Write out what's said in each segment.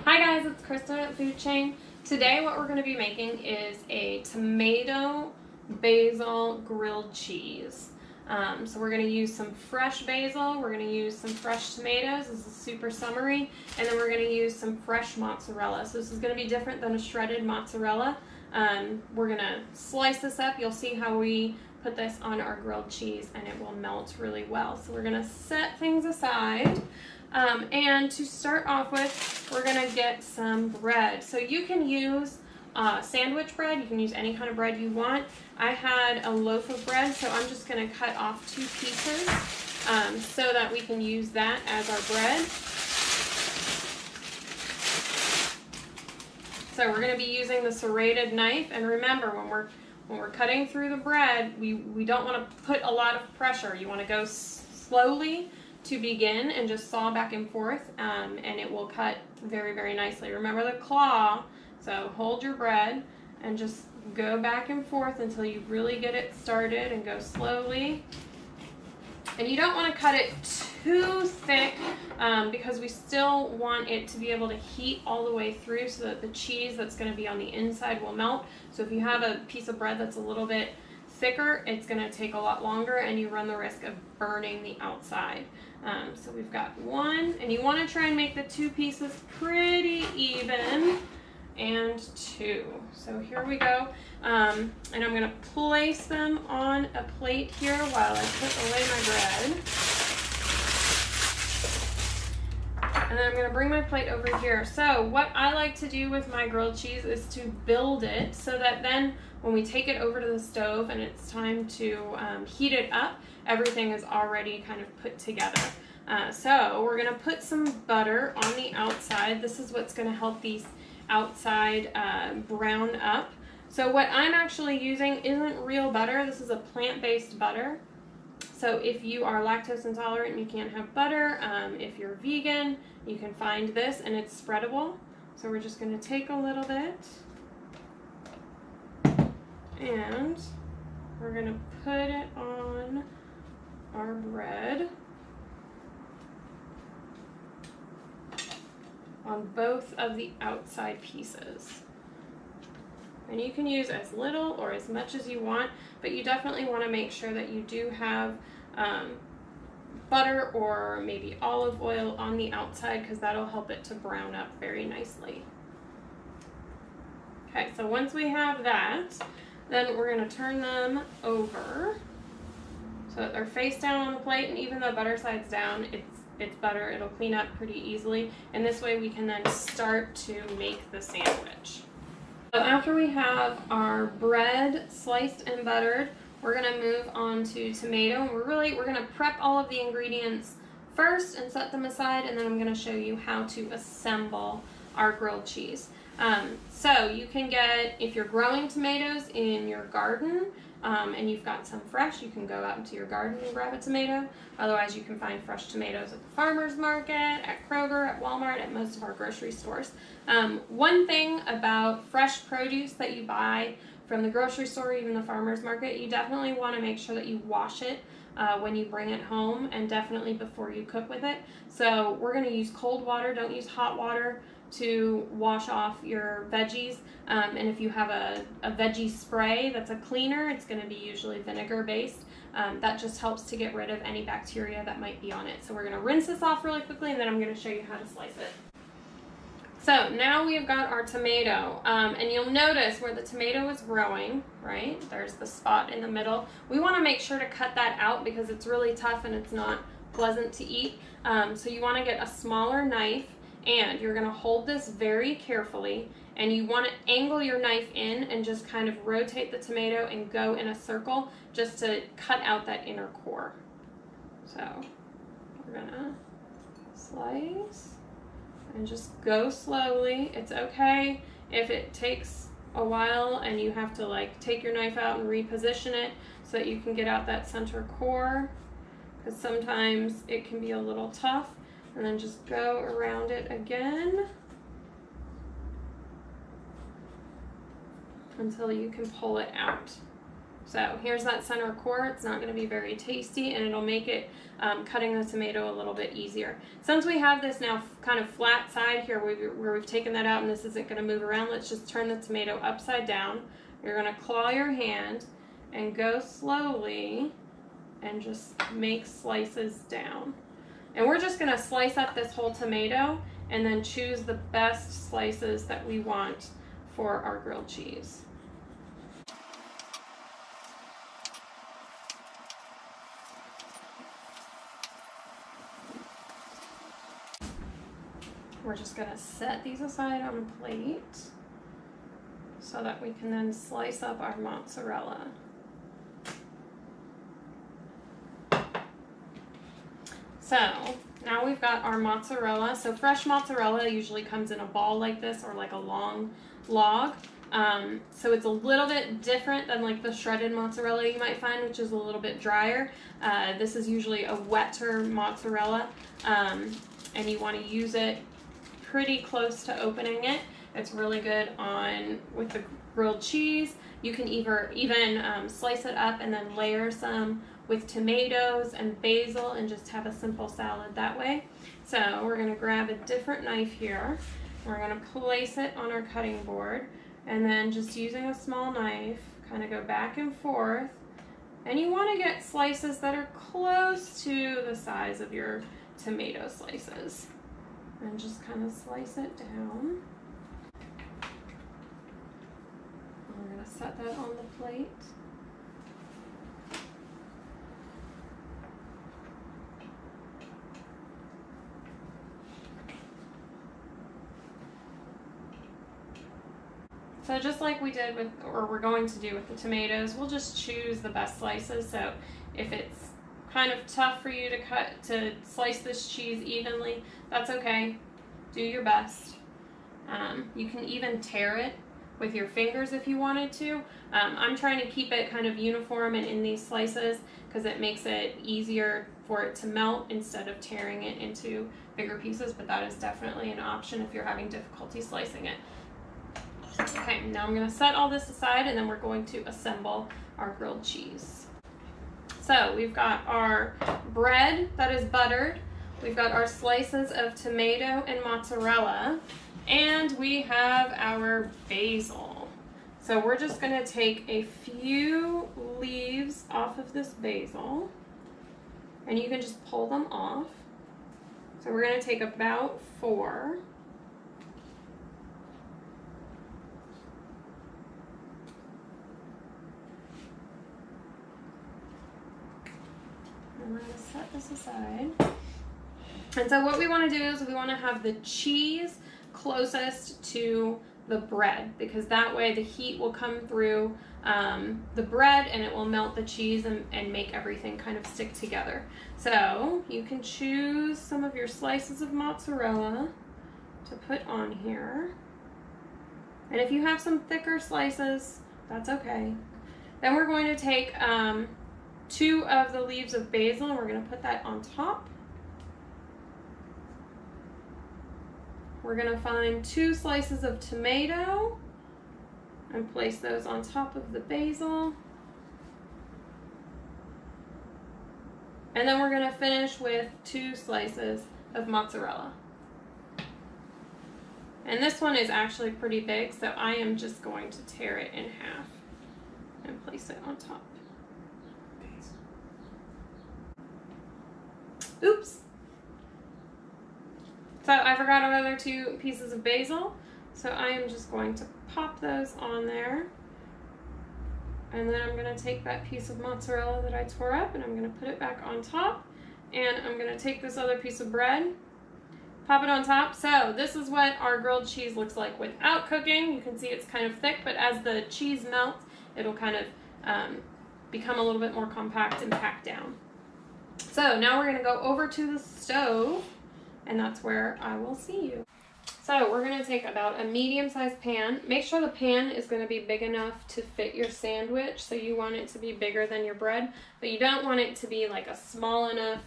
Hi guys, it's Krista at Food Chain. Today what we're going to be making is a tomato basil grilled cheese. So we're going to use some fresh basil, we're going to use some fresh tomatoes, this is super summery, and then we're going to use some fresh mozzarella. So this is going to be different than a shredded mozzarella. We're going to slice this up. You'll see how we put this on our grilled cheese and it will melt really well. So we're going to set things aside. And to start off with, we're going to get some bread. So you can use sandwich bread. You can use any kind of bread you want. I had a loaf of bread, so I'm just going to cut off 2 pieces so that we can use that as our bread. So we're going to be using the serrated knife, and remember when we're cutting through the bread, we don't want to put a lot of pressure. You want to go slowly to begin and just saw back and forth, and it will cut very, very nicely. Remember the claw, so hold your bread and just go back and forth until you really get it started and go slowly. And you don't want to cut it too thick because we still want it to be able to heat all the way through so that the cheese that's going to be on the inside will melt. So if you have a piece of bread that's a little bit thicker, it's going to take a lot longer and you run the risk of burning the outside. So we've got 1, and you want to try and make the 2 pieces pretty even, and 2. So here we go, and I'm going to place them on a plate here while I put away my bread. And then I'm going to bring my plate over here. So what I like to do with my grilled cheese is to build it so that then when we take it over to the stove and it's time to heat it up, everything is already kind of put together. So we're going to put some butter on the outside. This is what's going to help these outside brown up. So what I'm actually using isn't real butter. This is a plant-based butter. So if you are lactose intolerant and you can't have butter, if you're vegan, you can find this, and it's spreadable. So we're just going to take a little bit and we're going to put it on our bread on both of the outside pieces. And you can use as little or as much as you want, but you definitely want to make sure that you do have butter or maybe olive oil on the outside, because that'll help it to brown up very nicely. Okay, so once we have that, then we're going to turn them over so that they're face down on the plate, and even though butter side's down, it's butter, it'll clean up pretty easily, and this way we can then start to make the sandwich. So after we have our bread sliced and buttered, we're going to move on to tomato, and we're going to prep all of the ingredients first and set them aside, and then I'm going to show you how to assemble our grilled cheese. So you can get, if you're growing tomatoes in your garden and you've got some fresh, you can go out into your garden and grab a tomato. Otherwise, you can find fresh tomatoes at the farmer's market, at Kroger, at Walmart, at most of our grocery stores. One thing about fresh produce that you buy from the grocery store, even the farmer's market, you definitely want to make sure that you wash it when you bring it home, and definitely before you cook with it. So we're going to use cold water, don't use hot water to wash off your veggies, and if you have a veggie spray that's a cleaner, it's going to be usually vinegar based. That just helps to get rid of any bacteria that might be on it. So we're going to rinse this off really quickly, and then I'm going to show you how to slice it. So now we've got our tomato, and you'll notice where the tomato is growing, right? There's the spot in the middle. We want to make sure to cut that out because it's really tough and it's not pleasant to eat. So you want to get a smaller knife, and you're going to hold this very carefully, and you want to angle your knife in and just kind of rotate the tomato and go in a circle just to cut out that inner core. So we're going to slice and just go slowly. It's okay if it takes a while and you have to like take your knife out and reposition it so that you can get out that center core, because sometimes it can be a little tough. And then just go around it again until you can pull it out. So here's that center core. It's not going to be very tasty, and it'll make it cutting the tomato a little bit easier. Since we have this now kind of flat side here where we've taken that out and this isn't going to move around, let's just turn the tomato upside down. You're going to claw your hand and go slowly and just make slices down. And we're just going to slice up this whole tomato and then choose the best slices that we want for our grilled cheese. We're just going to set these aside on a plate so that we can then slice up our mozzarella. So now we've got our mozzarella. So fresh mozzarella usually comes in a ball like this or like a long log. So it's a little bit different than like the shredded mozzarella you might find, which is a little bit drier. This is usually a wetter mozzarella, and you want to use it pretty close to opening it. It's really good with the grilled cheese. You can even slice it up and then layer some with tomatoes and basil and just have a simple salad that way. So we're going to grab a different knife here. We're going to place it on our cutting board, and then just using a small knife, kind of go back and forth. And you want to get slices that are close to the size of your tomato slices. And just kind of slice it down. We're going to set that on the plate. So just like we did with, or we're going to do with the tomatoes, we'll just choose the best slices. So if it's kind of tough for you to slice this cheese evenly, that's okay. Do your best. You can even tear it with your fingers if you wanted to. I'm trying to keep it kind of uniform and in these slices because it makes it easier for it to melt instead of tearing it into bigger pieces, but that is definitely an option if you're having difficulty slicing it. Okay, now I'm going to set all this aside and then we're going to assemble our grilled cheese. So we've got our bread that is buttered, we've got our slices of tomato and mozzarella, and we have our basil. So we're just going to take a few leaves off of this basil, and you can just pull them off. So we're going to take about 4. And we're going to set this aside. And so what we want to do is we want to have the cheese closest to the bread, because that way the heat will come through the bread and it will melt the cheese and make everything kind of stick together. So you can choose some of your slices of mozzarella to put on here. And if you have some thicker slices, that's okay. Then we're going to take 2 of the leaves of basil and we're going to put that on top. We're going to find 2 slices of tomato and place those on top of the basil. And then we're going to finish with 2 slices of mozzarella. And this one is actually pretty big, so I am just going to tear it in half and place it on top. Oops! So I forgot our other 2 pieces of basil, so I am just going to pop those on there. And then I'm going to take that piece of mozzarella that I tore up and I'm going to put it back on top. And I'm going to take this other piece of bread, pop it on top. So this is what our grilled cheese looks like without cooking. You can see it's kind of thick, but as the cheese melts, it'll kind of become a little bit more compact and packed down. So now we're going to go over to the stove, and that's where I will see you. So we're going to take about a medium-sized pan. Make sure the pan is going to be big enough to fit your sandwich. So you want it to be bigger than your bread, but you don't want it to be like a small enough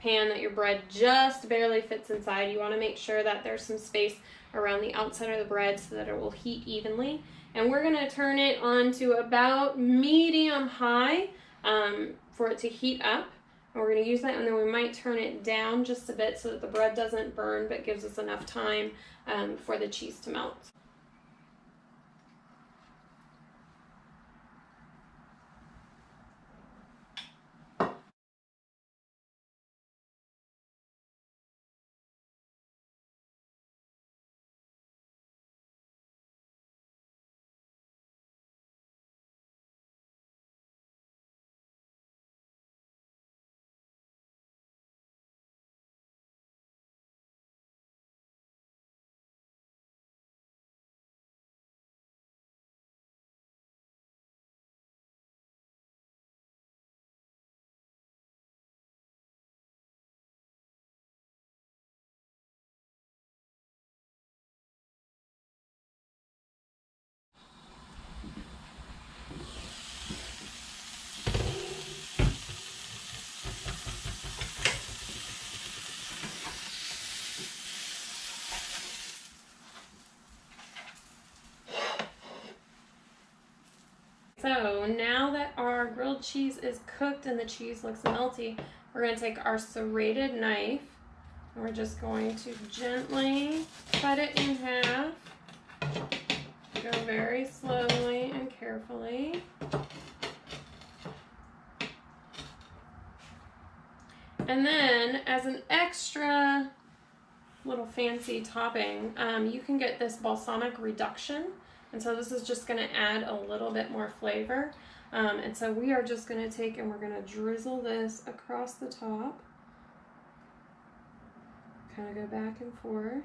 pan that your bread just barely fits inside. You want to make sure that there's some space around the outside of the bread so that it will heat evenly. And we're going to turn it on to about medium high for it to heat up. And we're going to use that, and then we might turn it down just a bit so that the bread doesn't burn but gives us enough time for the cheese to melt. So now that our grilled cheese is cooked and the cheese looks melty, we're going to take our serrated knife and we're just going to gently cut it in half. Go very slowly and carefully. And then as an extra little fancy topping, you can get this balsamic reduction. And so this is just going to add a little bit more flavor. And so we are just going to take and we're going to drizzle this across the top. Kind of go back and forth.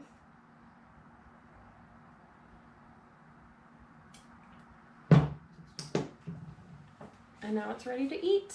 And now it's ready to eat.